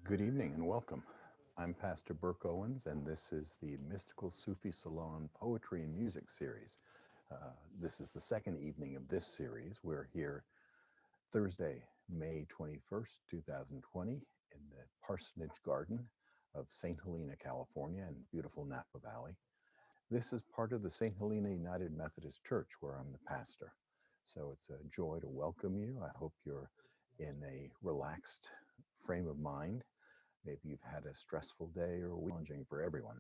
Good evening and welcome. I'm Pastor Burke Owens, and this is the Mystical Sufi Salon Poetry and Music series. This is the second evening of this series. We're here Thursday, May 21st, 2020, in the Parsonage Garden of St. Helena, California, in beautiful Napa Valley. This is part of the St. Helena United Methodist Church, where I'm the pastor. So it's a joy to welcome you. I hope you're in a relaxed frame of mind. Maybe you've had a stressful day or challenging for everyone.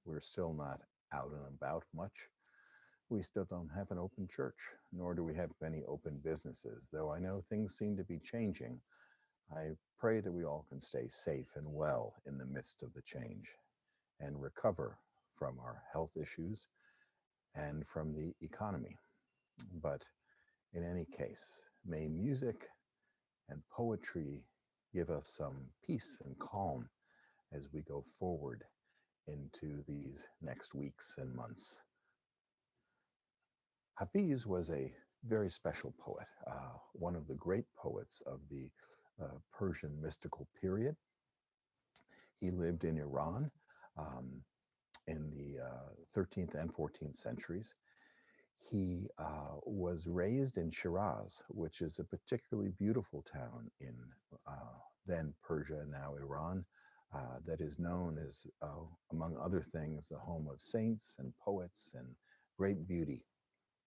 We're still not out and about much. We still don't have an open church, nor do we have many open businesses, though I know things seem to be changing. I pray that we all can stay safe and well in the midst of the change and recover from our health issues and from the economy. But in any case, may music and poetry give us some peace and calm as we go forward into these next weeks and months. Hafiz was a very special poet, one of the great poets of the Persian mystical period. He lived in Iran in the 13th and 14th centuries. He was raised in Shiraz, which is a particularly beautiful town in then Persia, now Iran, that is known as, among other things, the home of saints and poets and great beauty.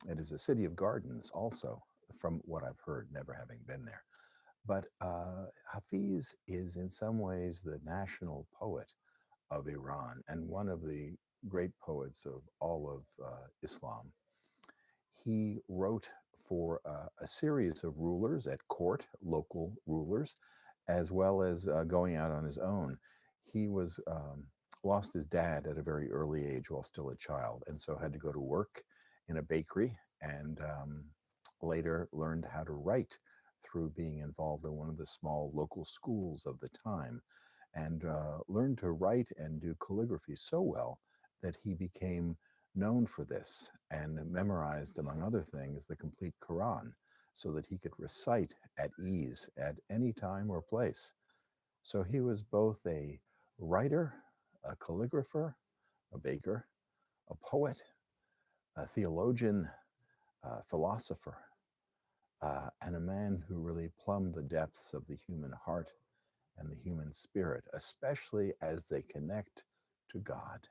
It is a city of gardens also, from what I've heard, never having been there. But Hafiz is in some ways the national poet of Iran and one of the great poets of all of Islam. He wrote for a series of rulers at court, local rulers, as well as going out on his own. He was lost his dad at a very early age while still a child, and so had to go to work in a bakery, and later learned how to write through being involved in one of the small local schools of the time, and learned to write and do calligraphy so well that he became known for this and memorized, among other things, the complete Quran so that he could recite at ease at any time or place. So he was both a writer, a calligrapher, a baker, a poet, a theologian, a philosopher, and a man who really plumbed the depths of the human heart and the human spirit, especially as they connect to God,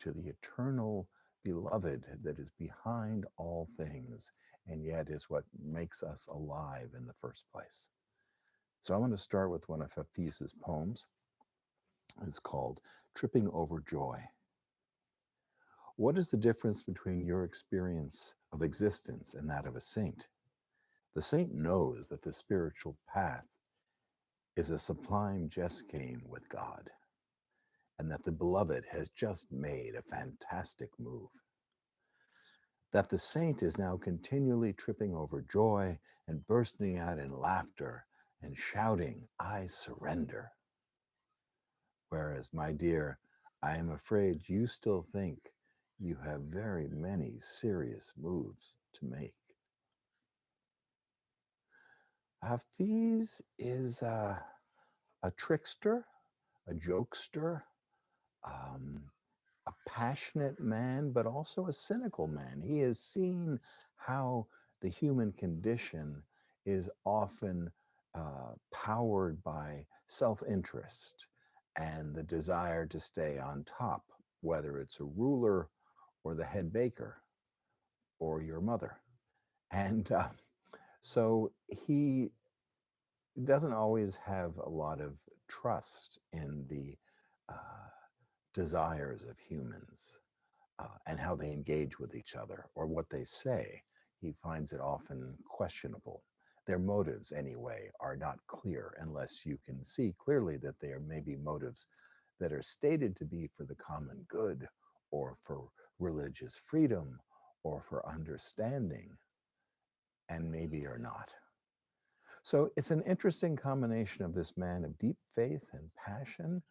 to the eternal beloved that is behind all things, and yet is what makes us alive in the first place. So I want to start with one of Hafiz's poems. It's called Tripping Over Joy. What is the difference between your experience of existence and that of a saint? The saint knows that the spiritual path is a sublime just game with God, and that the beloved has just made a fantastic move. that the saint is now continually tripping over joy and bursting out in laughter and shouting, I surrender. Whereas, my dear, I am afraid you still think you have very many serious moves to make. Hafiz is a trickster, a jokester, um, a passionate man, but also a cynical man. He has seen how the human condition is often powered by self interest and the desire to stay on top, whether it's a ruler or the head baker or your mother. And so he doesn't always have a lot of trust in the uh, desires of humans and how they engage with each other or what they say. He finds it often questionable. Their motives, anyway, are not clear unless you can see clearly that they are maybe motives that are stated to be for the common good or for religious freedom or for understanding, and maybe are not. So it's an interesting combination of this man of deep faith and passion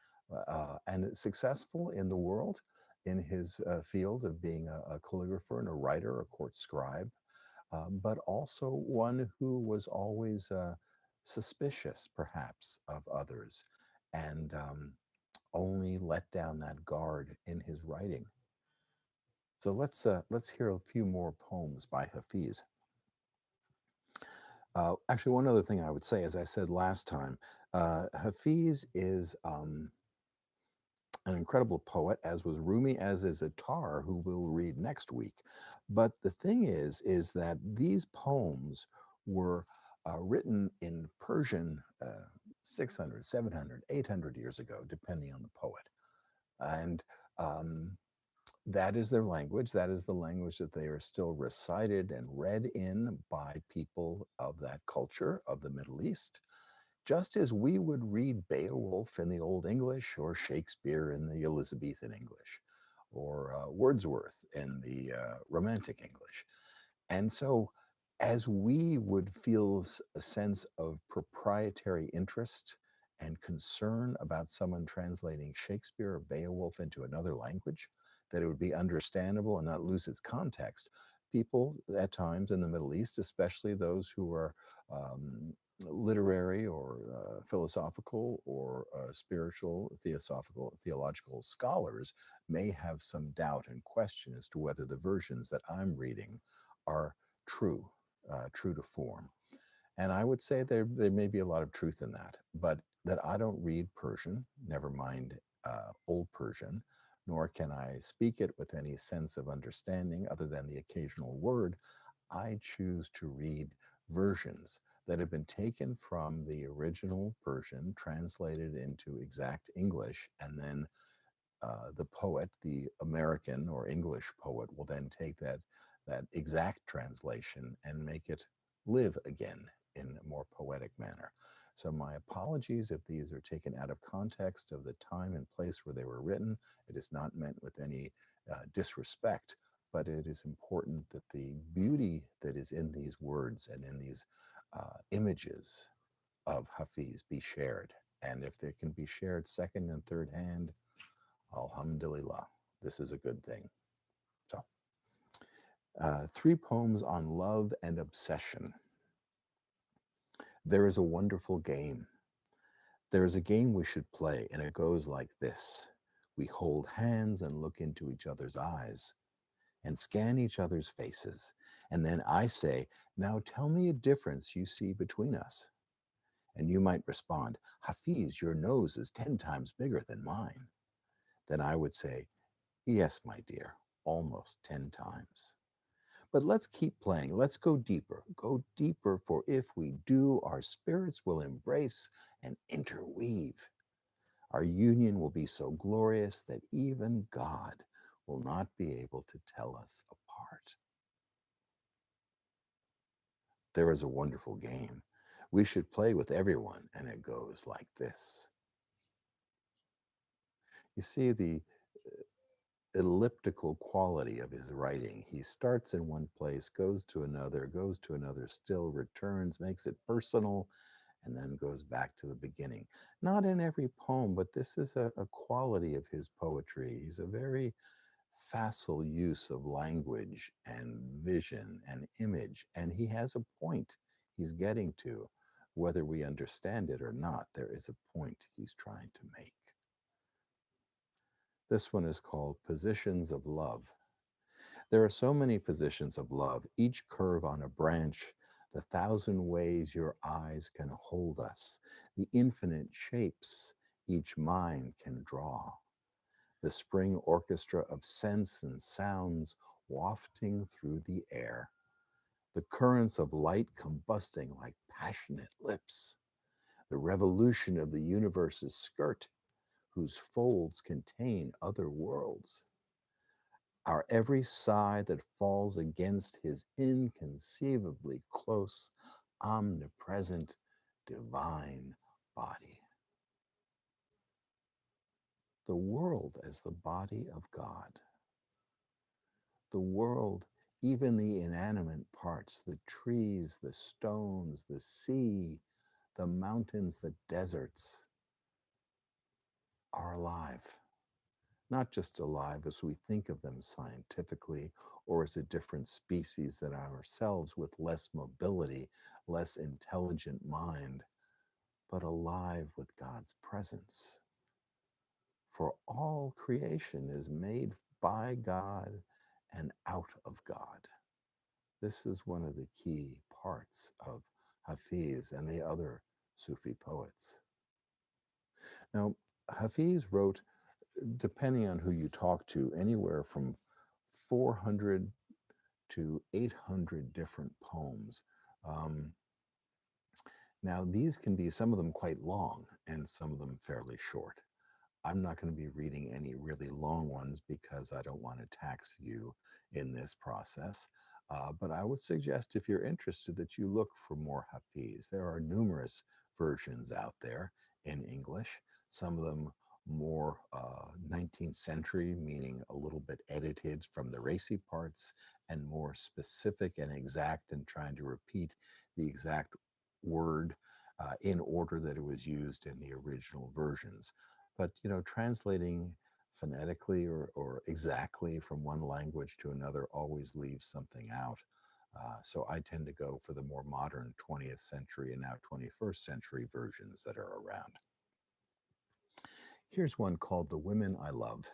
and successful in the world in his field of being a calligrapher and a writer, a court scribe, but also one who was always suspicious, perhaps, of others and only let down that guard in his writing. So let's hear a few more poems by Hafiz. Actually, one other thing I would say, as I said last time, Hafiz is an incredible poet, as was Rumi, as is Attar, who we'll read next week. But the thing is that these poems were written in Persian 600, 700, 800 years ago, depending on the poet. And that is their language. That is the language that they are still recited and read in by people of that culture of the Middle East, just as we would read Beowulf in the Old English or Shakespeare in the Elizabethan English or Wordsworth in the Romantic English. And so, as we would feel a sense of proprietary interest and concern about someone translating Shakespeare or Beowulf into another language, that it would be understandable and not lose its context, people at times in the Middle East, especially those who are literary or philosophical or spiritual, theological scholars, may have some doubt and question as to whether the versions that I'm reading are true, true to form. And I would say there may be a lot of truth in that, but that I don't read Persian, never mind Old Persian, nor can I speak it with any sense of understanding other than the occasional word. I choose to read versions that have been taken from the original Persian, translated into exact English, and then the poet, the American or English poet, will then take that exact translation and make it live again in a more poetic manner. So my apologies if these are taken out of context of the time and place where they were written. It is not meant with any disrespect, but it is important that the beauty that is in these words and in these images of Hafiz be shared. And if they can be shared second and third hand, alhamdulillah, this is a good thing. So, three poems on love and obsession. There is a wonderful game. There is a game we should play, and it goes like this. We hold hands and look into each other's eyes and scan each other's faces. And then I say, now tell me a difference you see between us. And you might respond, Hafiz, your nose is 10 times bigger than mine. Then I would say, yes, my dear, almost 10 times. But let's keep playing. Let's go deeper. Go deeper, for if we do, our spirits will embrace and interweave. Our union will be so glorious that even God will not be able to tell us apart. There is a wonderful game. We should play with everyone, and it goes like this. You see, elliptical quality of his writing. He starts in one place, goes to another, still returns, makes it personal, and then goes back to the beginning. Not in every poem, but this is a quality of his poetry. He's a very facile use of language and vision and image, and he has a point he's getting to. Whether we understand it or not, there is a point he's trying to make. This one is called Positions of Love. There are so many positions of love, each curve on a branch, the thousand ways your eyes can hold us, the infinite shapes each mind can draw, the spring orchestra of sense and sounds wafting through the air, the currents of light combusting like passionate lips, the revolution of the universe's skirt, whose folds contain other worlds, our every sigh that falls against his inconceivably close, omnipresent, divine body. The world as the body of God. The world, even the inanimate parts, the trees, the stones, the sea, the mountains, the deserts, are alive. Not just alive as we think of them scientifically or as a different species than ourselves with less mobility, less intelligent mind, but alive with God's presence. For all creation is made by God and out of God. This is one of the key parts of Hafiz and the other Sufi poets. Now, Hafiz wrote, depending on who you talk to, anywhere from 400 to 800 different poems. Um, Now, these can be some of them quite long and some of them fairly short. I'm not going to be reading any really long ones because I don't want to tax you in this process. But I would suggest, if you're interested, that you look for more Hafiz. There are numerous versions out there in English, some of them more 19th century, meaning a little bit edited from the racy parts, and more specific and exact and trying to repeat the exact word in order that it was used in the original versions. But translating phonetically or exactly from one language to another always leaves something out. So I tend to go for the more modern 20th century and now 21st century versions that are around. Here's one called The Women I Love.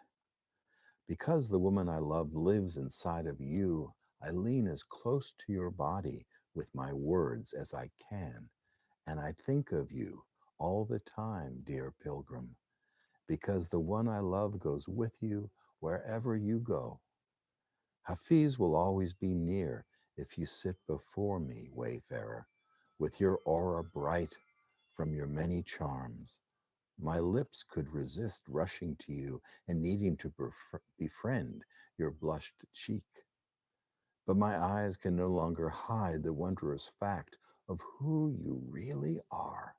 Because the woman I love lives inside of you, I lean as close to your body with my words as I can, and I think of you all the time, dear pilgrim, because the one I love goes with you wherever you go. Hafiz will always be near if you sit before me, wayfarer, with your aura bright from your many charms. My lips could resist rushing to you and needing to befriend your blushed cheek. But my eyes can no longer hide the wondrous fact of who you really are.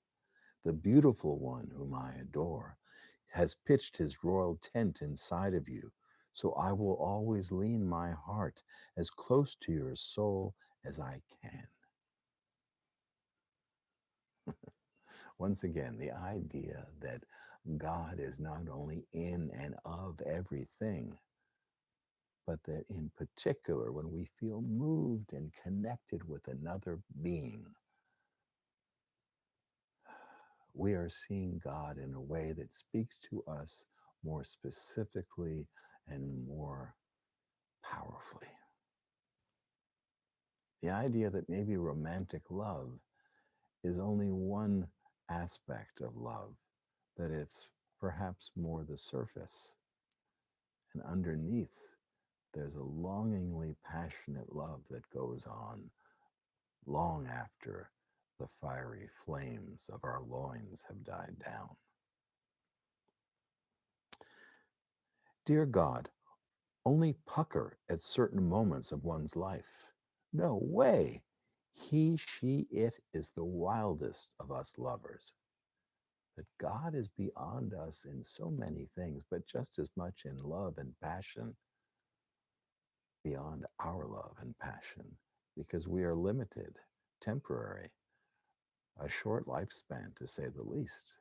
The beautiful one whom I adore has pitched his royal tent inside of you, so I will always lean my heart as close to your soul as I can. Once again, the idea that God is not only in and of everything, but that in particular, when we feel moved and connected with another being, we are seeing God in a way that speaks to us more specifically and more powerfully. The idea that maybe romantic love is only one aspect of love, that it's perhaps more the surface. And underneath, there's a longingly passionate love that goes on long after the fiery flames of our loins have died down. Dear God, only pucker at certain moments of one's life. No way. He, she, it is the wildest of us lovers. that God is beyond us in so many things, but just as much in love and passion, beyond our love and passion, because we are limited, temporary, a short lifespan to say the least.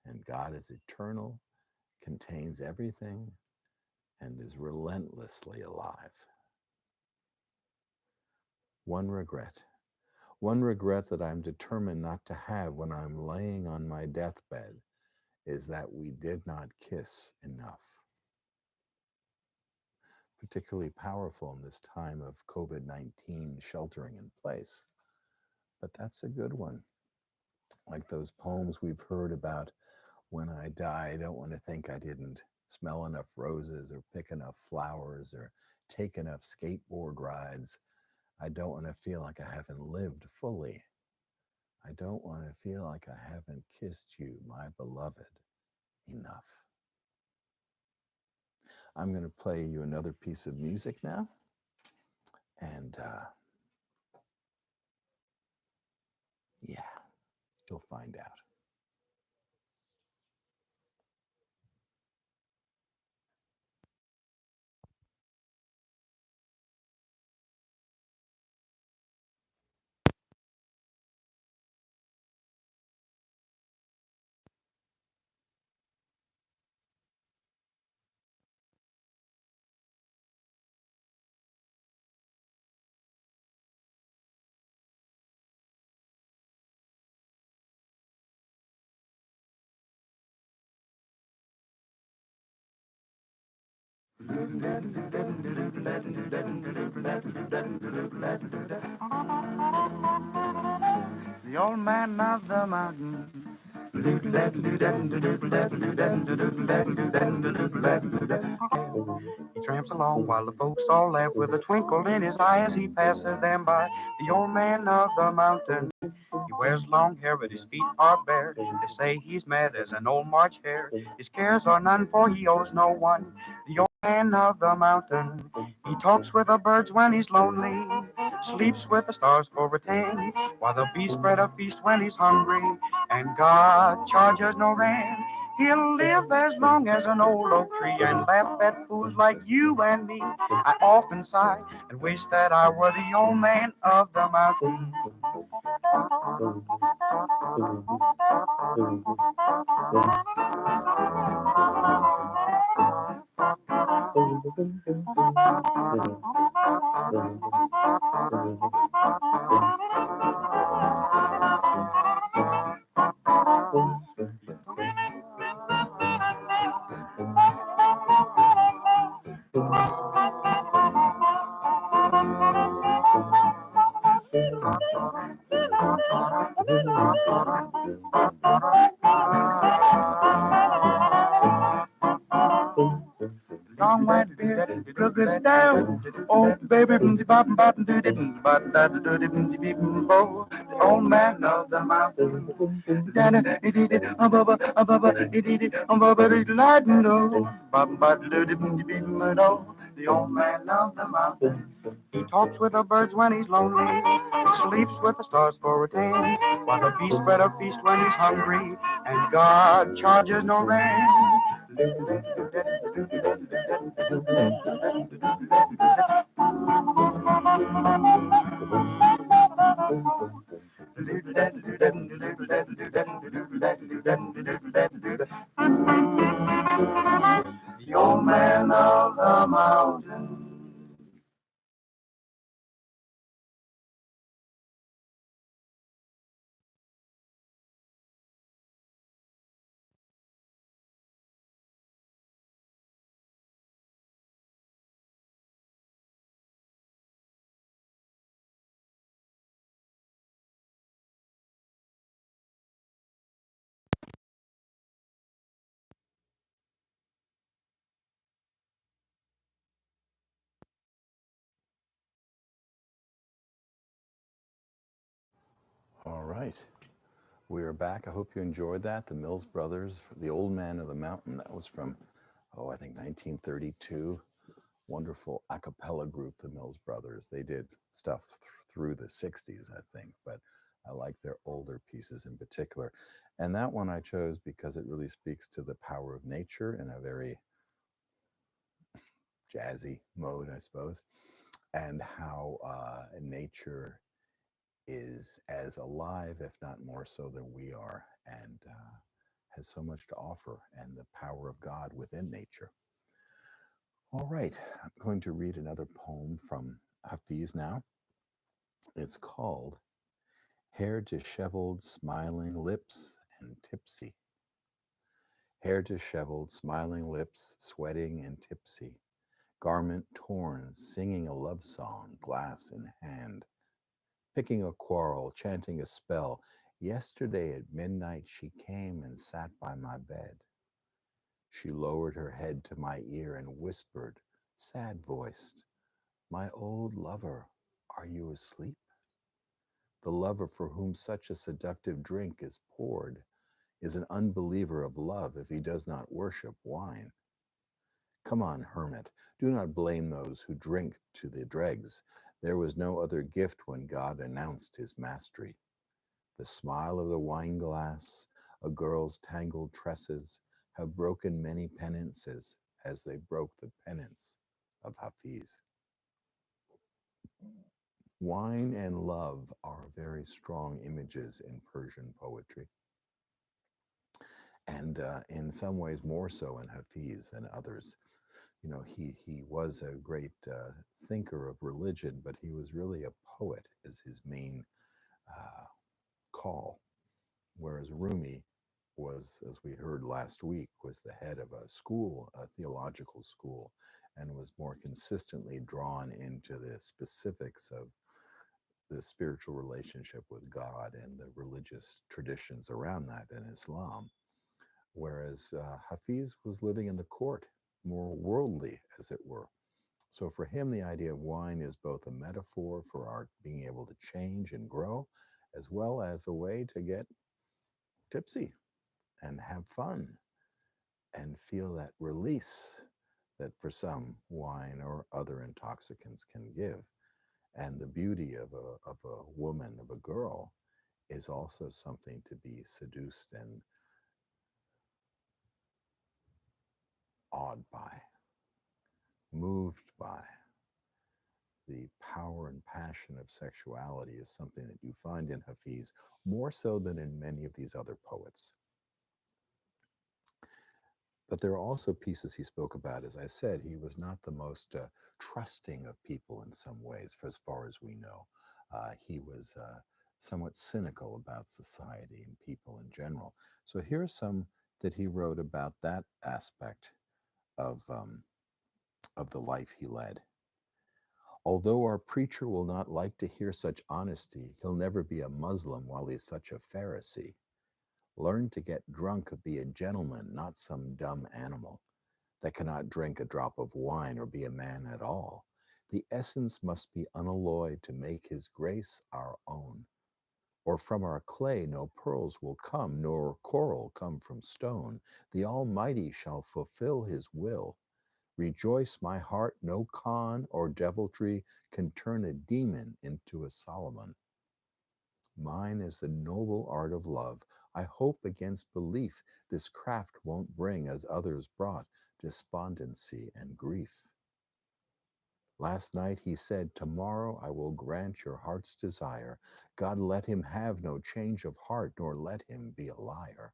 And God is eternal, contains everything, and is relentlessly alive. One regret that I'm determined not to have when I'm laying on my deathbed is that we did not kiss enough. Particularly powerful in this time of COVID-19 sheltering in place. But that's a good one. Like those poems we've heard about, when I die, I don't want to think I didn't smell enough roses or pick enough flowers or take enough skateboard rides. I don't want to feel like I haven't lived fully. I don't want to feel like I haven't kissed you, my beloved, enough. I'm going to play you another piece of music now. And yeah, you'll find out. The old man of the mountain. He tramps along while the folks all laugh with a twinkle in his eye as he passes them by. The old man of the mountain. He wears long hair, but his feet are bare. They say he's mad as an old March hare. His cares are none, for he owes no one. The old man of the mountain. He talks with the birds when he's lonely, sleeps with the stars for a tan, while the beast spread a feast when he's hungry, and God charges no rent. He'll live as long as an old oak tree and laugh at fools like you and me. I often sigh and wish that I were the old man of the mountain. Long white beard, crooked down. Oh, baby, the old man of the mountain. Dana, it did it, it did it, lightning, the old man of the mountain. He talks with the birds when he's lonely. He sleeps with the stars for a tan. While the beast spread a feast when he's hungry. And God charges no rent. The old man of the mountain. All right. We are back. I hope you enjoyed that. The Mills Brothers, The Old Man of the Mountain. That was from, I think 1932. Wonderful a cappella group, the Mills Brothers. They did stuff through the 60s, I think. But I like their older pieces in particular. And that one I chose because it really speaks to the power of nature in a very jazzy mode, I suppose, and how nature is as alive, if not more so, than we are, and has so much to offer, and the power of God within nature. All right, I'm going to read another poem from Hafiz now. It's called Hair Disheveled, Smiling Lips and Tipsy. Hair disheveled, smiling lips, sweating and tipsy, garment torn, singing a love song, glass in hand, picking a quarrel, chanting a spell. Yesterday at midnight she came and sat by my bed. She lowered her head to my ear and whispered, sad voiced, my old lover, are you asleep? The lover for whom such a seductive drink is poured is an unbeliever of love if he does not worship wine. Come on, hermit, do not blame those who drink to the dregs. There was no other gift when God announced his mastery. The smile of the wine glass, a girl's tangled tresses, have broken many penances as they broke the penance of Hafiz. Wine and love are very strong images in Persian poetry, and in some ways more so in Hafiz than others. You know, he was a great thinker of religion, but he was really a poet as his main uh, call. Whereas Rumi was, as we heard last week, was the head of a school, a theological school, and was more consistently drawn into the specifics of the spiritual relationship with God and the religious traditions around that in Islam. Whereas Hafiz was living in the court, more worldly, as it were. So for him, the idea of wine is both a metaphor for our being able to change and grow, as well as a way to get tipsy and have fun and feel that release that for some wine or other intoxicants can give. And the beauty of a woman, of a girl, is also something to be seduced and awed by, moved by. The power and passion of sexuality is something that you find in Hafiz more so than in many of these other poets. But there are also pieces he spoke about. As I said, he was not the most trusting of people in some ways, for as far as we know. He was somewhat cynical about society and people in general. So here's some that he wrote about that aspect of the life he led. Although our preacher will not like to hear such honesty, he'll never be a Muslim while he's such a Pharisee. Learn to get drunk, be a gentleman, not some dumb animal that cannot drink a drop of wine or be a man at all. The essence must be unalloyed to make his grace our own. Or from our clay no pearls will come, nor coral come from stone. The Almighty shall fulfill his will. Rejoice, my heart, no con or deviltry can turn a demon into a Solomon. Mine is the noble art of love. I hope against belief this craft won't bring, as others brought, despondency and grief. Last night he said, tomorrow I will grant your heart's desire. God, let him have no change of heart, nor let him be a liar.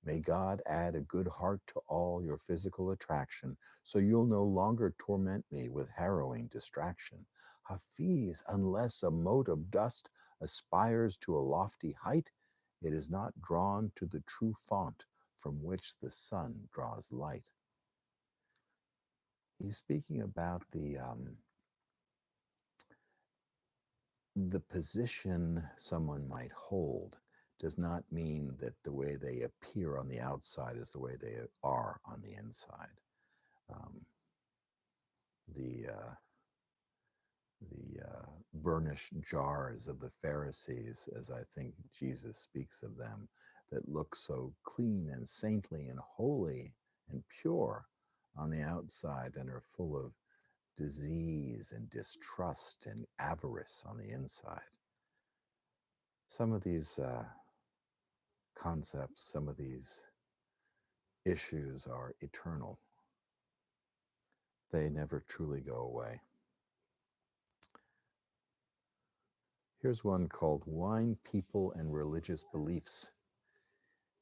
May God add a good heart to all your physical attraction, so you'll no longer torment me with harrowing distraction. Hafiz, unless a mote of dust aspires to a lofty height, it is not drawn to the true font from which the sun draws light. He's speaking about the position someone might hold does not mean that the way they appear on the outside is the way they are on the inside. Um, the burnished jars of the Pharisees, as I think Jesus speaks of them, that look so clean and saintly and holy and pure on the outside and are full of disease and distrust and avarice on the inside. Some of these concepts, some of these issues are eternal. They never truly go away. Here's one called Wine, People, and Religious Beliefs.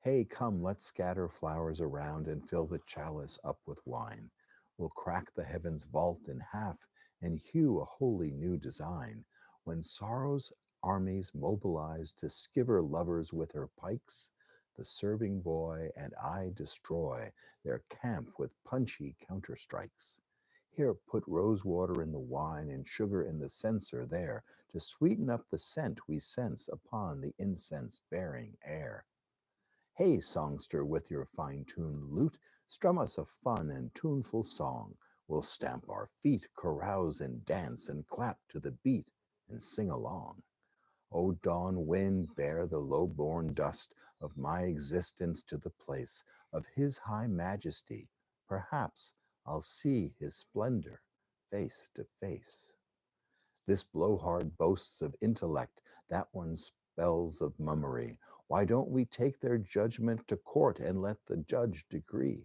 Hey, come, let's scatter flowers around and fill the chalice up with wine. We'll crack the heavens' vault in half and hew a wholly new design. When sorrow's armies mobilize to skiver lovers with her pikes, the serving boy and I destroy their camp with punchy counterstrikes. Here, put rose water in the wine and sugar in the censer there to sweeten up the scent we sense upon the incense bearing air. Hey, songster, with your fine tuned lute, strum us a fun and tuneful song. We'll stamp our feet, carouse and dance, and clap to the beat and sing along. O dawn wind, bear the low born dust of my existence to the place of his high majesty. Perhaps I'll see his splendor face to face. This blowhard boasts of intellect, that one spells of mummery. Why don't we take their judgment to court and let the judge decree?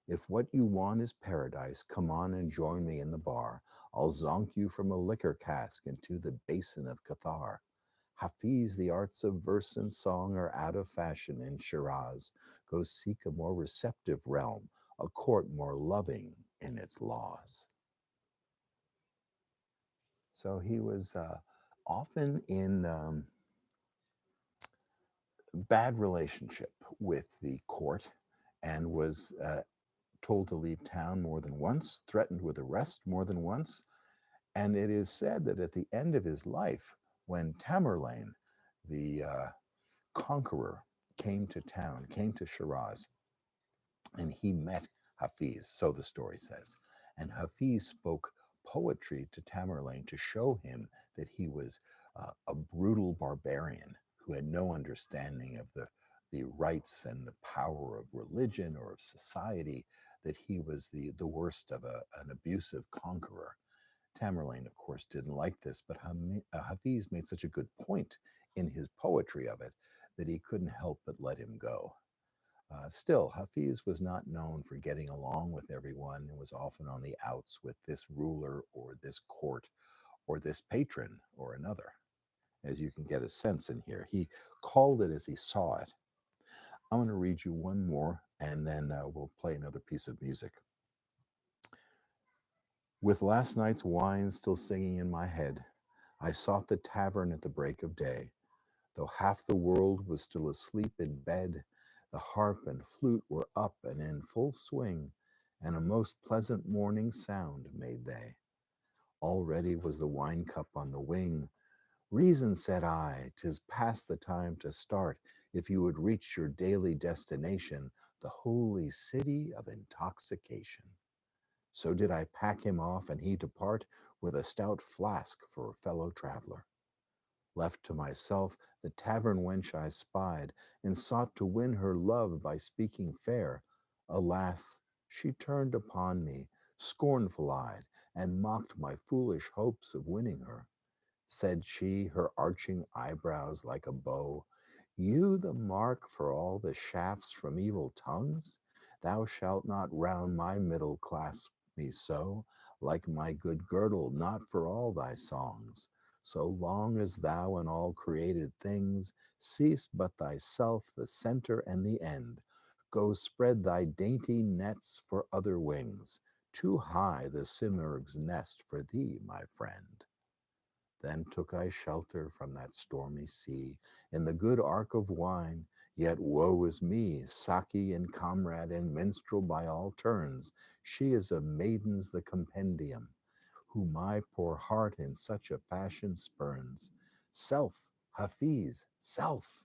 If what you want is paradise, come on and join me in the bar. I'll zonk you from a liquor cask into the basin of Cathar. Hafiz, the arts of verse and song are out of fashion in Shiraz. Go seek a more receptive realm, a court more loving in its laws. So he was often in bad relationship with the court and was told to leave town more than once, threatened with arrest more than once. And it is said that at the end of his life, when Tamerlane, the conqueror, came to town, came to Shiraz, and he met Hafiz, so the story says. And Hafiz spoke poetry to Tamerlane to show him that he was a brutal barbarian who had no understanding of the rights and the power of religion or of society, that he was the worst of an abusive conqueror. Tamerlane, of course, didn't like this, but Hafiz made such a good point in his poetry of it that he couldn't help but let him go. Still, Hafiz was not known for getting along with everyone and was often on the outs with this ruler or this court or this patron or another. As you can get a sense in here, he called it as he saw it. I'm going to read you one more and then we'll play another piece of music. With last night's wine still singing in my head, I sought the tavern at the break of day. Though half the world was still asleep in bed, the harp and flute were up and in full swing, and a most pleasant morning sound made they. Already was the wine cup on the wing. Reason, said I, 'tis past the time to start, if you would reach your daily destination, the holy city of intoxication. So did I pack him off, and he depart with a stout flask for a fellow traveler. Left to myself, the tavern wench I spied, and sought to win her love by speaking fair. Alas, she turned upon me, scornful eyed, and mocked my foolish hopes of winning her. Said she, her arching eyebrows like a bow, you the mark for all the shafts from evil tongues? Thou shalt not round my middle clasp me so, like my good girdle, not for all thy songs. So long as thou in all created things seest but thyself the centre and the end, go spread thy dainty nets for other wings. Too high the simurg's nest for thee, my friend. Then took I shelter from that stormy sea in the good ark of wine. Yet woe is me, Saki and comrade and minstrel by all turns. She is of maidens the compendium, who my poor heart in such a fashion spurns. Self, Hafiz, self,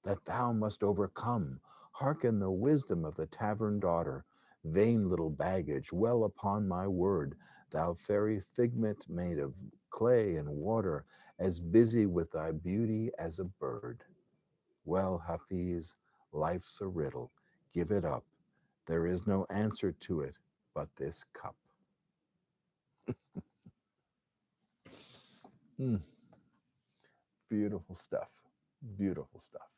that thou must overcome. Hearken the wisdom of the tavern daughter. Vain little baggage, well upon my word, thou fairy figment made of clay and water, as busy with thy beauty as a bird. Well, Hafiz, life's a riddle. Give it up. There is no answer to it but this cup. Mm, beautiful stuff. Beautiful stuff.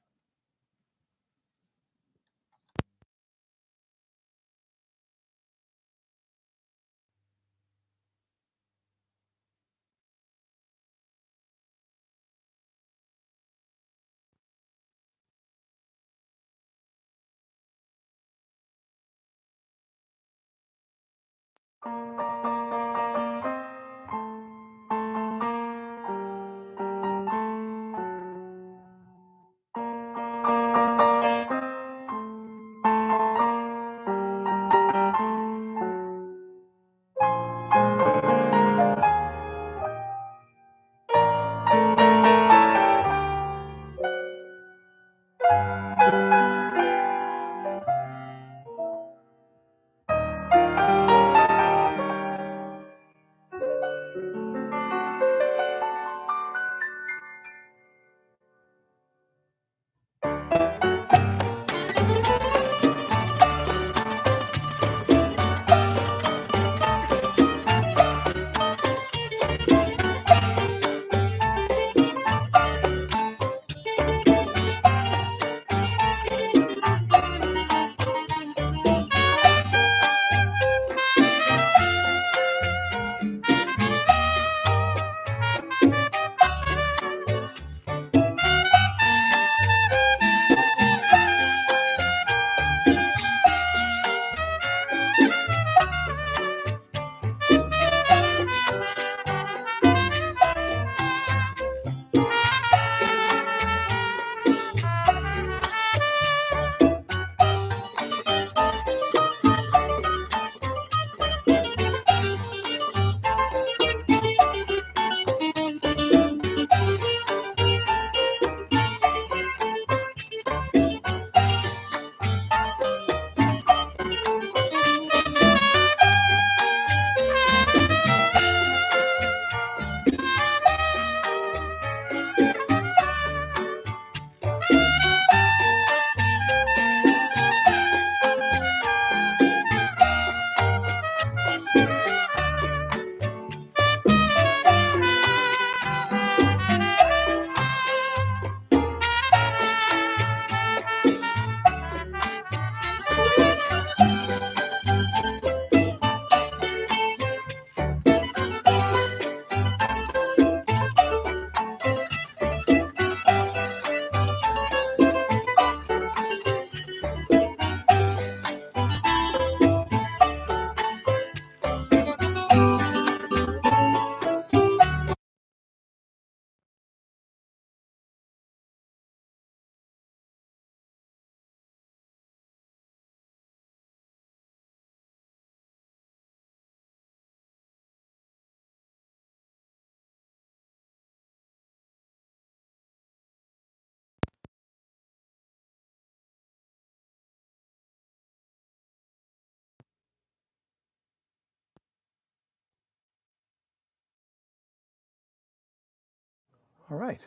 All right.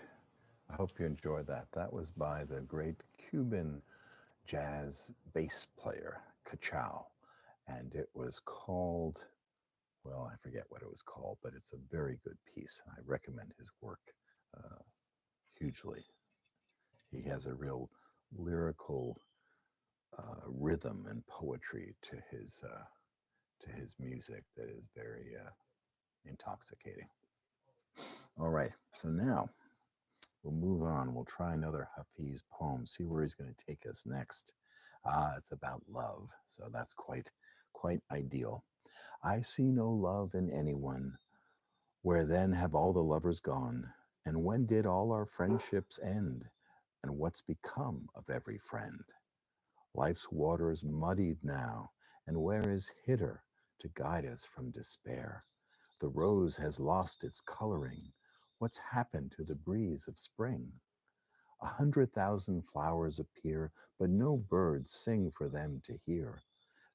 I hope you enjoyed that. That was by the great Cuban jazz bass player, Cachao. And it was called, well, I forget what it was called, but it's a very good piece. I recommend his work uh, hugely. He has a real lyrical rhythm and poetry to his music that is very intoxicating. All right, so now we'll move on. We'll try another Hafiz poem. See where he's going to take us next. It's about love, so that's quite ideal. I see no love in anyone. Where then have all the lovers gone? And when did all our friendships end? And what's become of every friend? Life's waters muddied now, and where is hitter to guide us from despair? The rose has lost its coloring. What's happened to the breeze of spring? 100,000 flowers appear, but no birds sing for them to hear.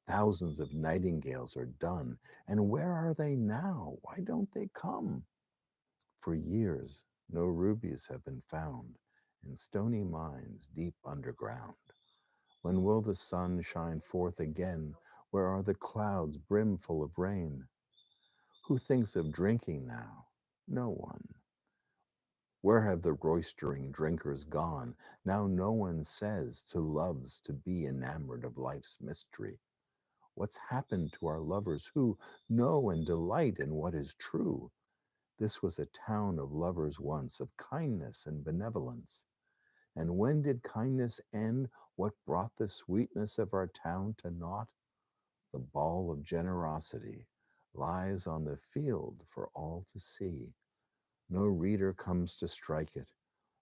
Thousands of nightingales are done, and where are they now? Why don't they come? For years, no rubies have been found in stony mines deep underground. When will the sun shine forth again? Where are the clouds brimful of rain? Who thinks of drinking now? No one. Where have the roistering drinkers gone? Now no one says to loves to be enamored of life's mystery. What's happened to our lovers who know and delight in what is true? This was a town of lovers once, of kindness and benevolence. And when did kindness end? What brought the sweetness of our town to naught? The ball of generosity lies on the field for all to see. No reader comes to strike it.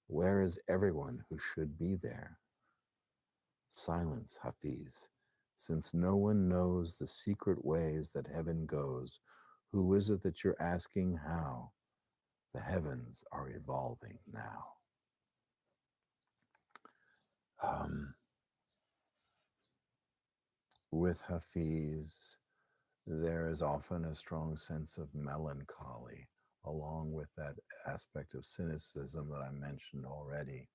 Where is everyone who should be there? Silence, Hafiz, since no one knows the secret ways that heaven goes. Who is it that you're asking how? The heavens are evolving now. Um, with Hafiz, there is often a strong sense of melancholy, along with that aspect of cynicism that I mentioned already.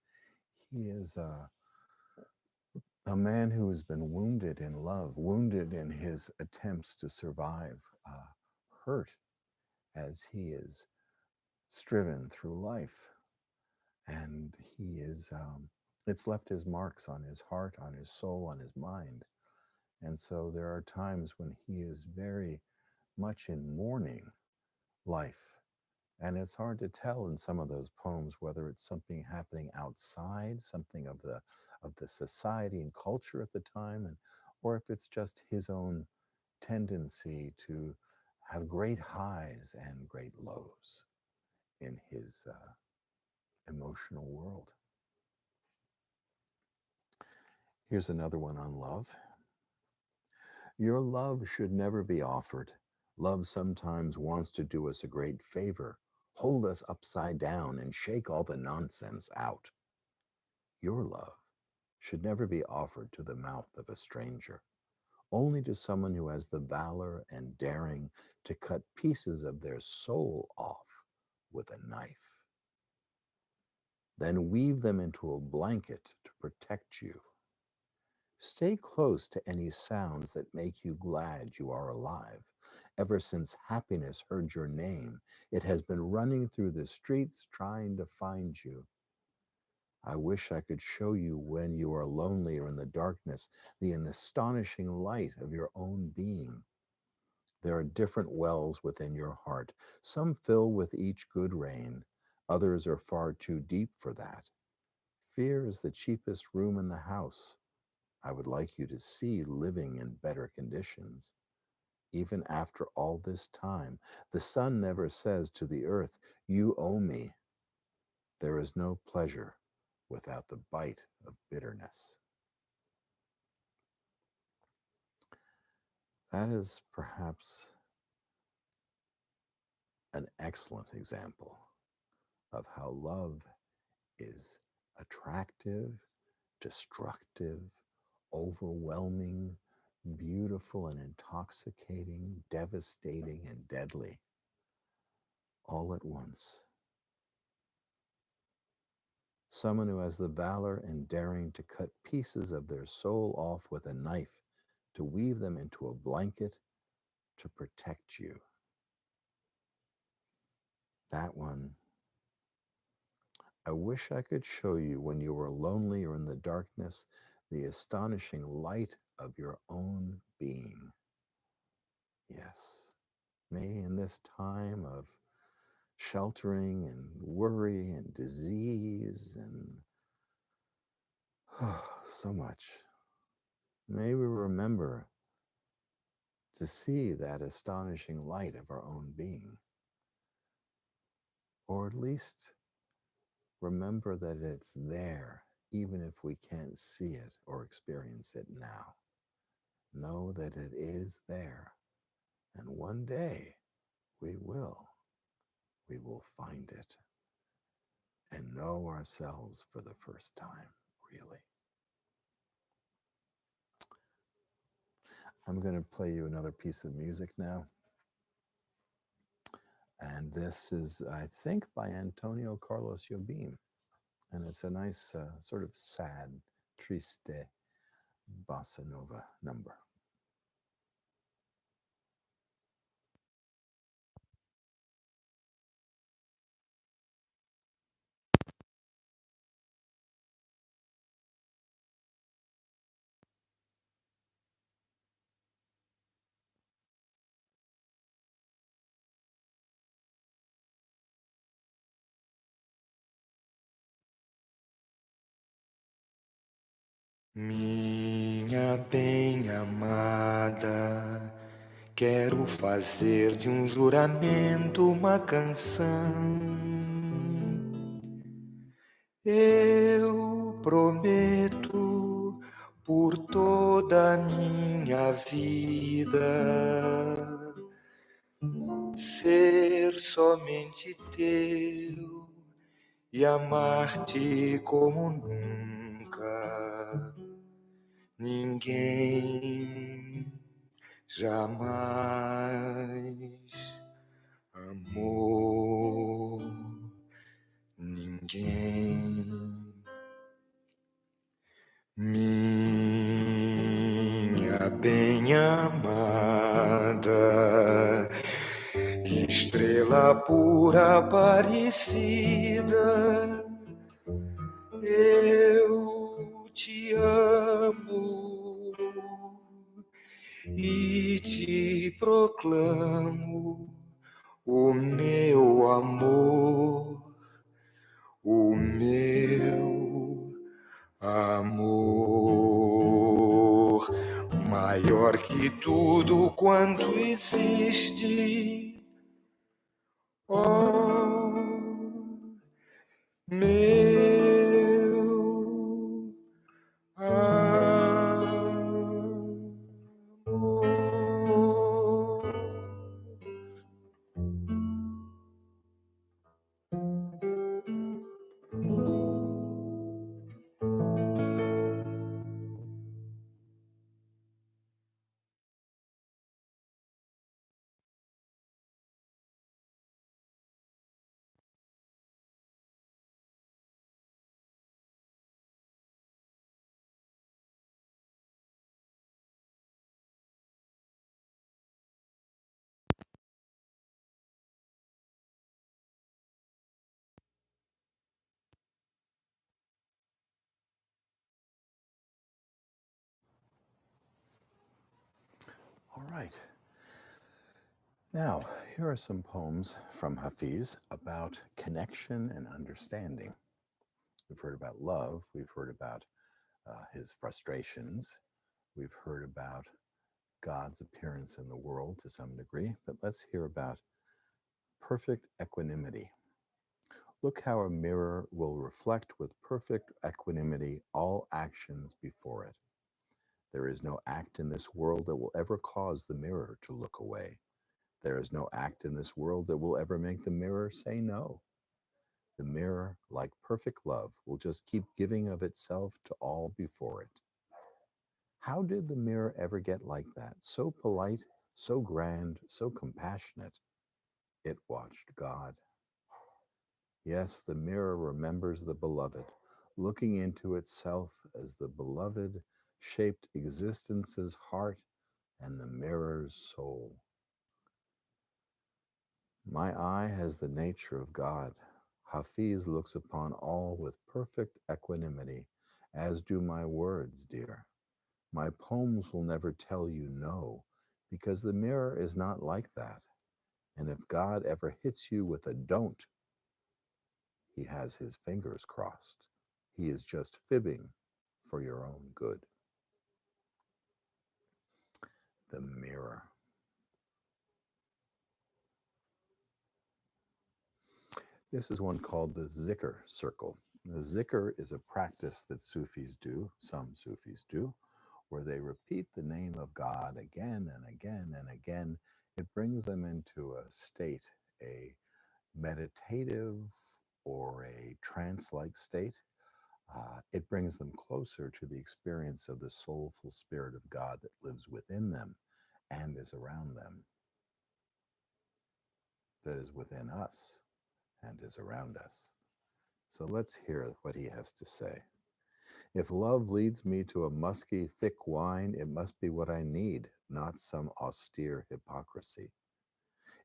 He is a man who has been wounded in love, wounded in his attempts to survive, hurt as he is striven through life. And he is, it's left his marks on his heart, on his soul, on his mind. And so there are times when he is very much in mourning life. And it's hard to tell in some of those poems whether it's something happening outside, something of the society and culture at the time, and or if it's just his own tendency to have great highs and great lows in his emotional world. Here's another one on love. Your love should never be offered. Love sometimes wants to do us a great favor, hold us upside down and shake all the nonsense out. Your love should never be offered to the mouth of a stranger, only to someone who has the valor and daring to cut pieces of their soul off with a knife. Then weave them into a blanket to protect you. Stay close to any sounds that make you glad you are alive. Ever since happiness heard your name, it has been running through the streets trying to find you. I wish I could show you when you are lonely or in the darkness the astonishing light of your own being. There are different wells within your heart. Some fill with each good rain, others are far too deep for that. Fear is the cheapest room in the house. I would like you to see living in better conditions. Even after all this time, the sun never says to the earth, "You owe me." There is no pleasure without the bite of bitterness. That is perhaps an excellent example of how love is attractive, destructive, overwhelming, beautiful and intoxicating, devastating and deadly, all at once. Someone who has the valor and daring to cut pieces of their soul off with a knife, to weave them into a blanket to protect you. That one, I wish I could show you when you were lonely or in the darkness the astonishing light of your own being. Yes, may in this time of sheltering and worry and disease and so much, may we remember to see that astonishing light of our own being, or at least remember that it's there, even if we can't see it or experience it now. Know that it is there, and one day we will. We will find it and know ourselves for the first time, really. I'm going to play you another piece of music now. And this is, I think, by Antonio Carlos Jobim. And it's a nice, sort of sad, triste bossa nova number. Minha bem-amada, quero fazer de um juramento uma canção. Eu prometo por toda a minha vida ser somente teu e amar-te como nunca ninguém jamais amou ninguém. Minha bem-amada, estrela pura aparecida, eu te amo e te proclamo o meu amor, o meu amor, maior que tudo quanto existe. Oh, meu amor. All right. Now, here are some poems from Hafiz about connection and understanding. We've heard about love, we've heard about his frustrations, we've heard about God's appearance in the world to some degree, but let's hear about perfect equanimity. Look how a mirror will reflect with perfect equanimity all actions before it. There is no act in this world that will ever cause the mirror to look away. There is no act in this world that will ever make the mirror say no. The mirror, like perfect love, will just keep giving of itself to all before it. How did the mirror ever get like that? So polite, so grand, so compassionate. It watched God. Yes, the mirror remembers the beloved, looking into itself as the beloved shaped existence's heart and the mirror's soul. My eye has the nature of God. Hafiz looks upon all with perfect equanimity, as do my words, dear. My poems will never tell you no, because the mirror is not like that. And if God ever hits you with a don't, he has his fingers crossed. He is just fibbing for your own good. The mirror. This is one called the zikr circle. The zikr is a practice that Sufis do, some Sufis do, where they repeat the name of God again and again and again. It brings them into a state, a meditative or a trance like state. It brings them closer to the experience of the soulful spirit of God that lives within them and is around them, that is within us and is around us. So let's hear what he has to say. If love leads me to a musky, thick wine, it must be what I need, not some austere hypocrisy.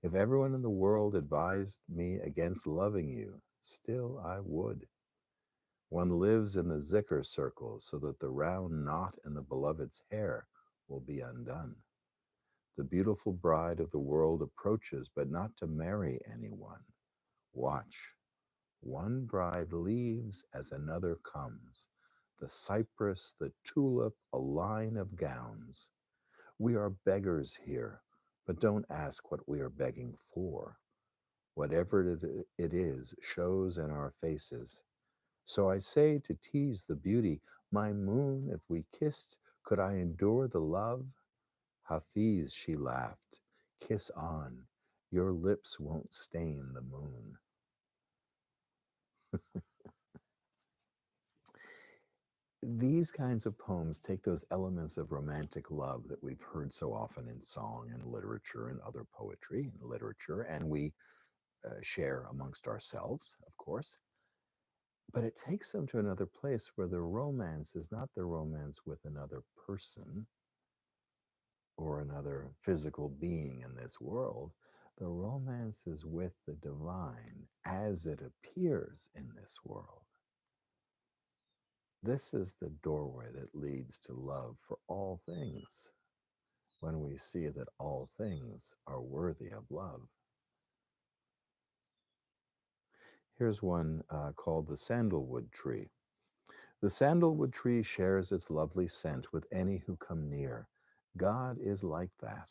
If everyone in the world advised me against loving you, still I would. One lives in the zikr circle so that the round knot in the beloved's hair will be undone. The beautiful bride of the world approaches, but not to marry anyone. Watch. One bride leaves as another comes. the cypress, the tulip, a line of gowns. We are beggars here, but don't ask what we are begging for. Whatever it is shows in our faces. So I say to tease the beauty, my moon, if we kissed, could I endure the love? Hafiz, she laughed, kiss on, your lips won't stain the moon. These kinds of poems take those elements of romantic love that we've heard so often in song and literature and other poetry and literature, and we share amongst ourselves, of course. But it takes them to another place where the romance is not the romance with another person or another physical being in this world. The romance is with the divine as it appears in this world. This is the doorway that leads to love for all things, when we see that all things are worthy of love. Here's one called the sandalwood tree. The sandalwood tree shares its lovely scent with any who come near. God is like that.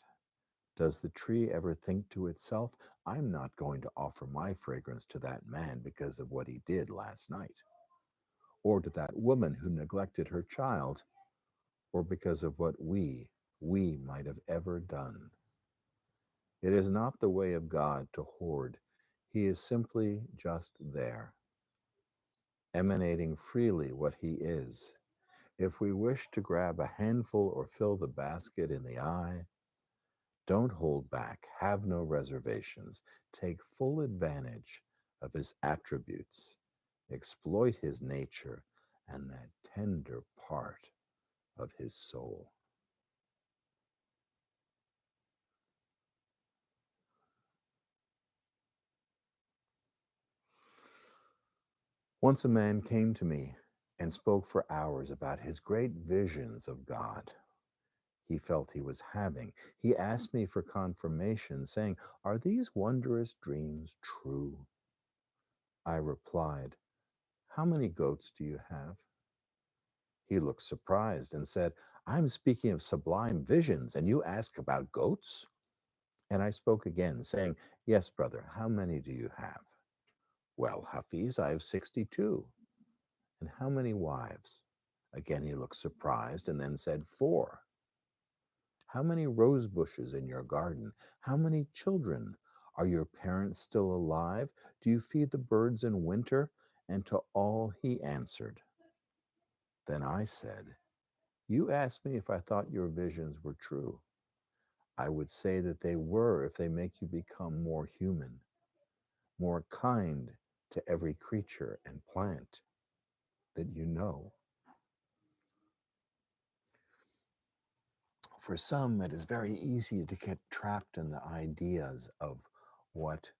Does the tree ever think to itself, I'm not going to offer my fragrance to that man because of what he did last night? Or to that woman who neglected her child, or because of what we might have ever done? It is not the way of God to hoard. He is simply just there, emanating freely what he is. If we wish to grab a handful or fill the basket in the eye, don't hold back, have no reservations, take full advantage of his attributes, exploit his nature and that tender part of his soul. Once a man came to me and spoke for hours about his great visions of God he felt he was having. He asked me for confirmation, saying, "Are these wondrous dreams true?" I replied, "How many goats do you have?" He looked surprised and said, "I'm speaking of sublime visions, and you ask about goats?" And I spoke again, saying, "Yes, brother, how many do you have?" "Well, Hafiz, I have 62. "And how many wives?" Again he looked surprised and then said, 4. "How many rose bushes in your garden? How many children? Are your parents still alive? Do you feed the birds in winter?" And to all he answered. Then I said, "You asked me if I thought your visions were true. I would say that they were if they make you become more human, more kind to every creature and plant that you know." For some, it is very easy to get trapped in the ideas of what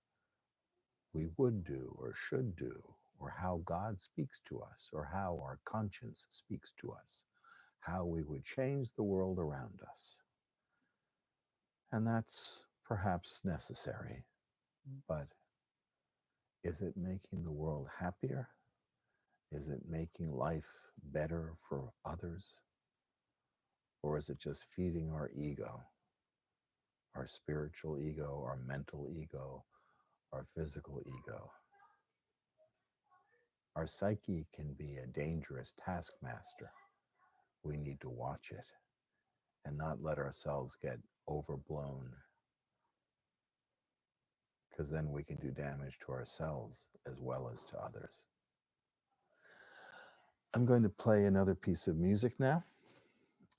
we would do or should do, or how God speaks to us, or how our conscience speaks to us, how we would change the world around us. And that's perhaps necessary, but is it making the world happier? Is it making life better for others? Or is it just feeding our ego, our spiritual ego, our mental ego, our physical ego? Our psyche can be a dangerous taskmaster. We need to watch it and not let ourselves get overblown, because then we can do damage to ourselves as well as to others. I'm going to play another piece of music now,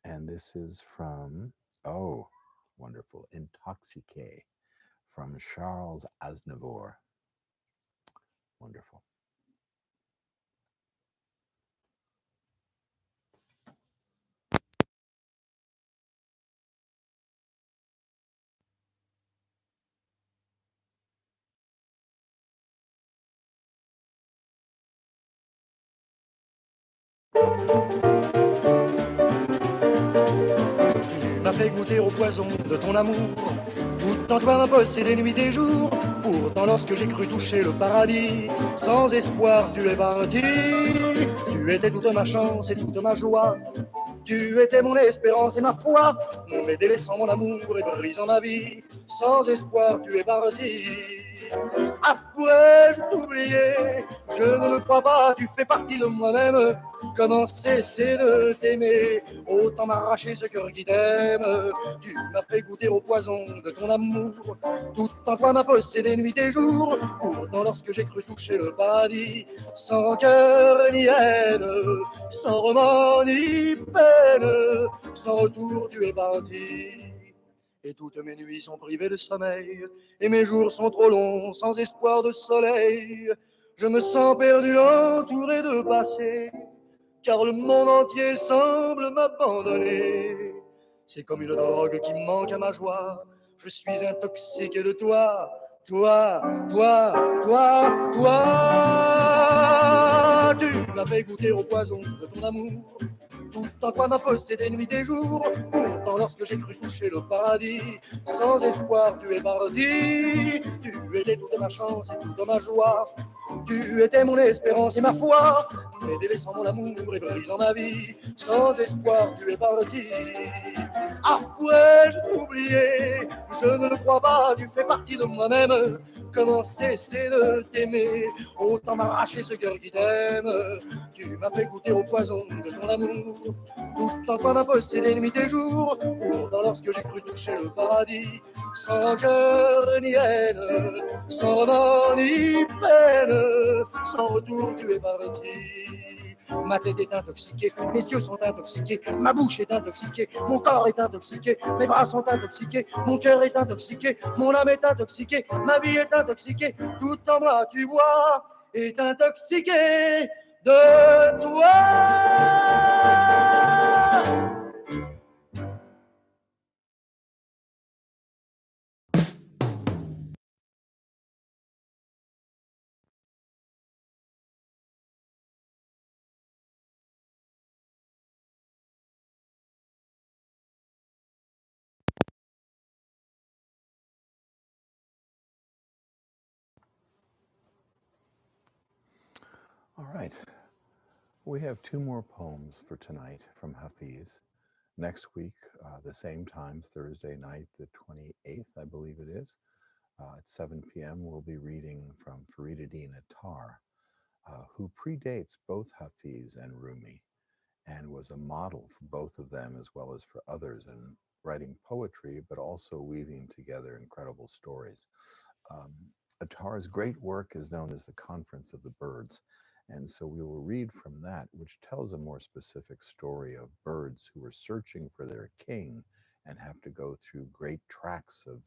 and this is from, oh, wonderful, Intoxiqué from Charles Aznavour. Wonderful. Tu m'as fait goûter au poison de ton amour, tout en toi bossé des nuits des jours. Pourtant lorsque j'ai cru toucher le paradis, sans espoir tu es parti. Tu Tu étais toute ma chance et toute ma joie. Tu étais mon espérance et ma foi, mais délaissant mon amour et brisant ma vie, sans espoir tu es parti. Ah, pourrais-je t'oublier? Je ne le crois pas, tu fais partie de moi-même. Comment cesser de t'aimer? Autant m'arracher ce cœur qui t'aime. Tu m'as fait goûter au poison de ton amour. Tout en toi m'a possédé nuit et jour. Pourtant lorsque j'ai cru toucher le paradis, sans cœur ni haine, sans remords ni peine, sans retour tu es parti. Et toutes mes nuits sont privées de sommeil, et mes jours sont trop longs, sans espoir de soleil. Je me sens perdu, entouré de passé, car le monde entier semble m'abandonner. C'est comme une drogue qui manque à ma joie. Je suis intoxiqué de toi, toi, toi, toi, toi. Tu m'as fait goûter au poison de ton amour. Tout en toi m'a possédé nuit et jour. Pourtant, lorsque j'ai cru toucher le paradis, sans espoir, tu es parti. Tu étais toute ma chance et toute ma joie. Tu étais mon espérance et ma foi. Mais délaissant mon amour et brisant ma vie, sans espoir, tu es parti. Ah, pourrais-je t'oublier? Je ne le crois pas, tu fais partie de moi-même. Comment cesser de t'aimer? Autant m'arracher ce cœur qui t'aime. Tu m'as fait goûter au poison de ton amour. Tout en toi m'a possédé nuit et jour. Pourtant lorsque j'ai cru toucher le paradis, sans cœur ni haine, sans remords ni peine, sans retour tu es parti. Ma tête est intoxiquée, mes yeux sont intoxiqués, ma bouche est intoxiquée, mon corps est intoxiqué, mes bras sont intoxiqués, mon cœur est intoxiqué, mon âme est intoxiquée, ma vie est intoxiquée, tout en moi tu vois est intoxiqué de toi. All right. We have two more poems for tonight from Hafiz. Next week, the same time, Thursday night, the 28th, I believe it is, at 7 p.m., we'll be reading from Fariduddin Attar, who predates both Hafiz and Rumi and was a model for both of them as well as for others in writing poetry, but also weaving together incredible stories. Um, Attar's great work is known as the Conference of the Birds. And so we will read from that, which tells a more specific story of birds who are searching for their king and have to go through great tracts of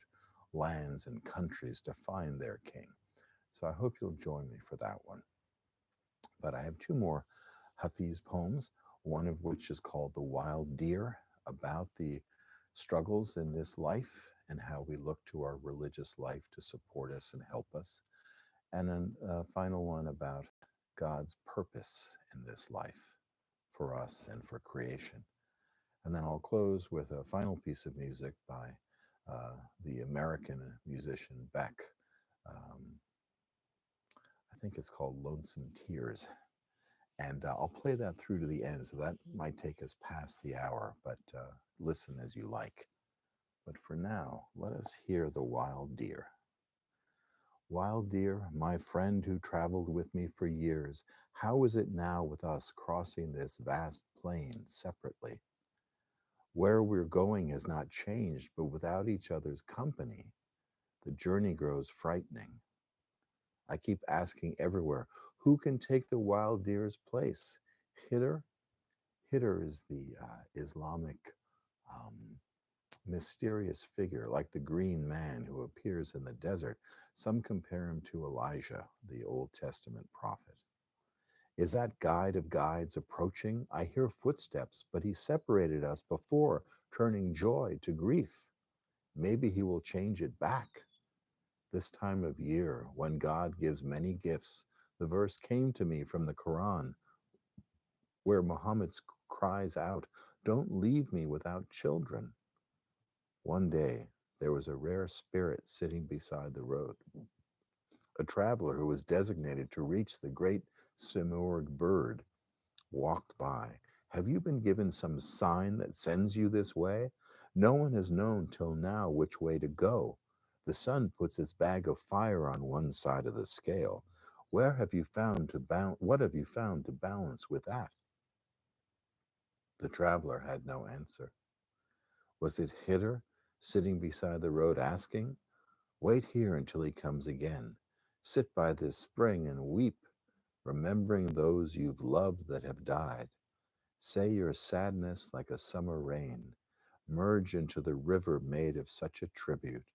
lands and countries to find their king. So I hope you'll join me for that one. But I have two more Hafiz poems, one of which is called The Wild Deer, about the struggles in this life and how we look to our religious life to support us and help us. And then a final one about God's purpose in this life for us and for creation. And then I'll close with a final piece of music by the American musician Beck. Um, I think it's called Lonesome Tears. And I'll play that through to the end. So that might take us past the hour, but listen as you like. But for now, let us hear The Wild Deer. Wild deer, my friend who traveled with me for years, how is it now with us crossing this vast plain separately? Where we're going has not changed, but without each other's company, the journey grows frightening. I keep asking everywhere, who can take the wild deer's place? Hitter? Hitter is the Islamic mysterious figure, like the green man who appears in the desert. Some compare him to Elijah, the Old Testament prophet. Is that guide of guides approaching? I hear footsteps, but he separated us before, turning joy to grief. Maybe he will change it back. This time of year, when God gives many gifts, the verse came to me from the Quran, where Muhammad cries out, "Don't leave me without children." One day, there was a rare spirit sitting beside the road, a traveler who was designated to reach the great Simurgh bird, walked by. Have you been given some sign that sends you this way? No one has known till now which way to go. The sun puts its bag of fire on one side of the scale. What have you found to balance with that? The traveler had no answer. Was it Hitter sitting beside the road asking, "Wait here until he comes again. Sit by this spring and weep, remembering those you've loved that have died. Say your sadness like a summer rain. Merge into the river made of such a tribute.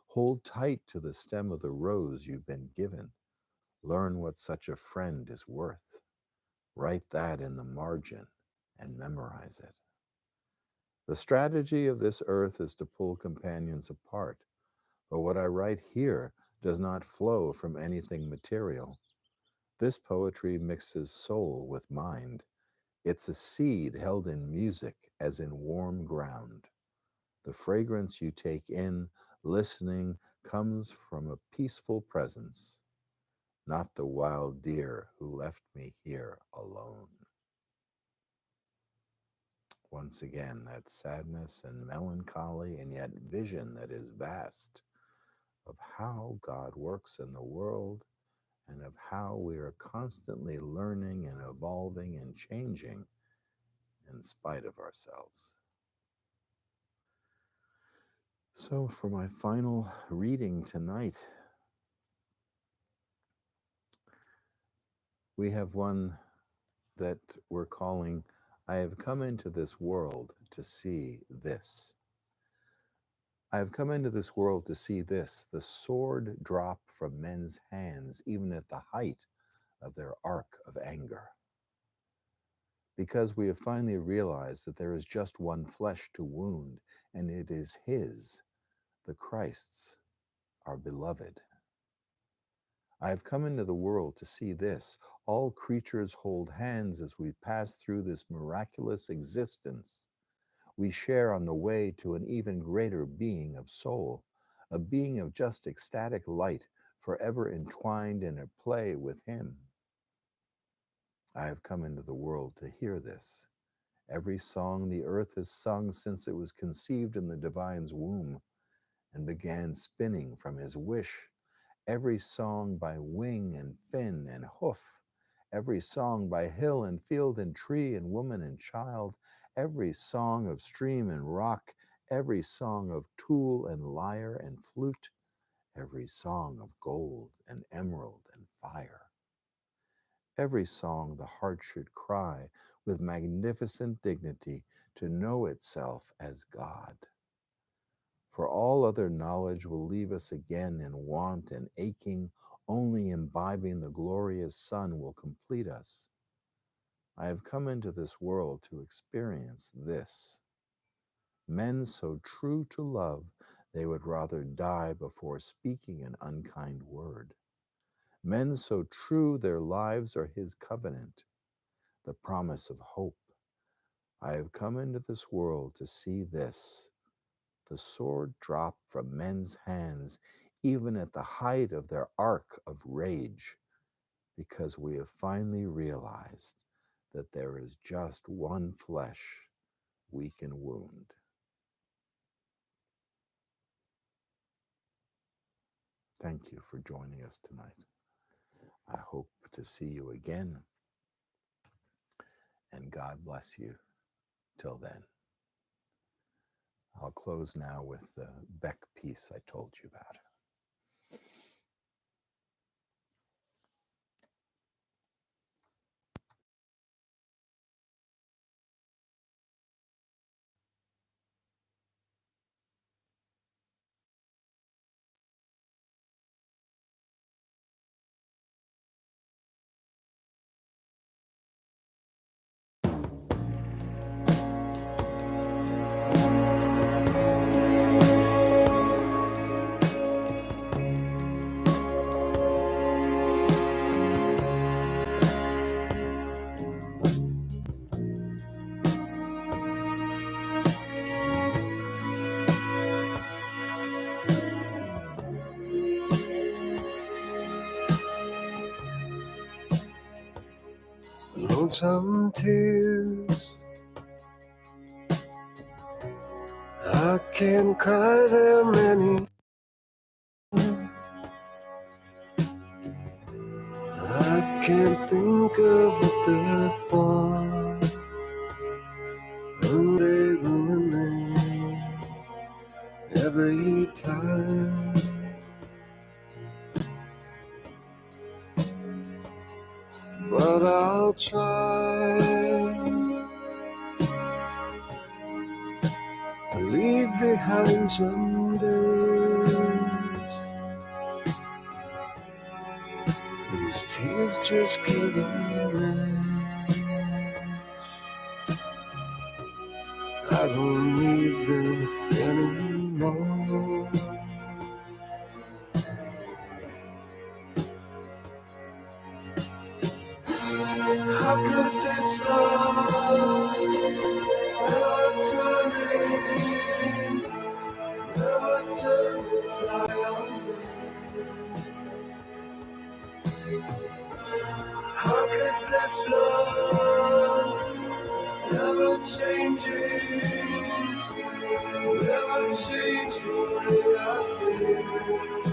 Hold tight to the stem of the rose you've been given. Learn what such a friend is worth. Write that in the margin and memorize it." The strategy of this earth is to pull companions apart, but what I write here does not flow from anything material. This poetry mixes soul with mind. It's a seed held in music as in warm ground. The fragrance you take in, listening, comes from a peaceful presence, not the wild deer who left me here alone. Once again, that sadness and melancholy and yet vision that is vast of how God works in the world and of how we are constantly learning and evolving and changing in spite of ourselves. So for my final reading tonight, we have one that we're calling, "I have come into this world to see this." I have come into this world to see this, the sword drop from men's hands, even at the height of their arc of anger. Because we have finally realized that there is just one flesh to wound, and it is his, the Christ's, our beloved. I have come into the world to see this. All creatures hold hands as we pass through this miraculous existence. We share on the way to an even greater being of soul, a being of just ecstatic light, forever entwined in a play with him. I have come into the world to hear this. Every song the earth has sung since it was conceived in the divine's womb and began spinning from his wish. Every song by wing and fin and hoof, every song by hill and field and tree and woman and child, every song of stream and rock, every song of tool and lyre and flute, every song of gold and emerald and fire. Every song the heart should cry with magnificent dignity to know itself as God. For all other knowledge will leave us again in want and aching, only imbibing the glorious sun will complete us. I have come into this world to experience this. Men so true to love, they would rather die before speaking an unkind word. Men so true their lives are his covenant, the promise of hope. I have come into this world to see this, the sword drop from men's hands, even at the height of their arc of rage, because we have finally realized that there is just one flesh we can wound. Thank you for joining us tonight. I hope to see you again, and God bless you till then. I'll close now with the Beck piece I told you about. some tears. I can't cry them any. I can't think of what they're for. And they ruin me every time. But I'll try. I'll leave behind some days. These tears just can't erase. I don't need them anymore. How could this love never turn in, never turn inside? How could this love never change it, never change the way I feel?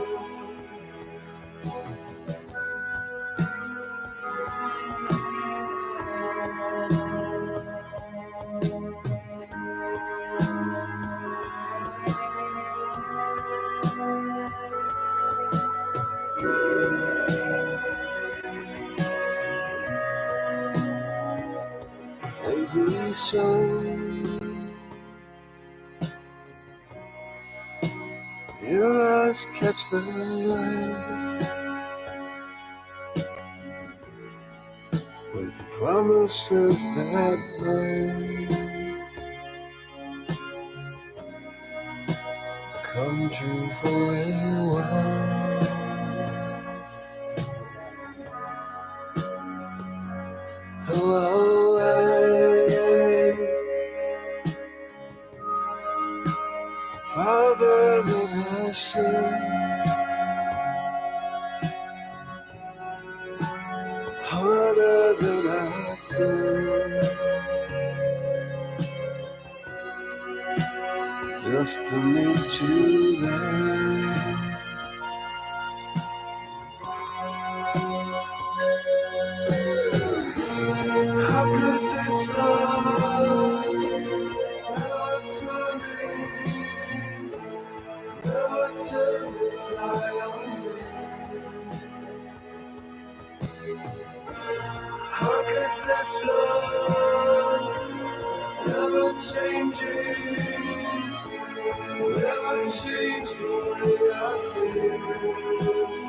Lazy sun, your eyes catch the light with promises that might come true for a while. Hello, farther than I should, harder than I could, just to meet you there. How could this love never turn in, never turn inside on me? How could this love never change it, never change the way I feel?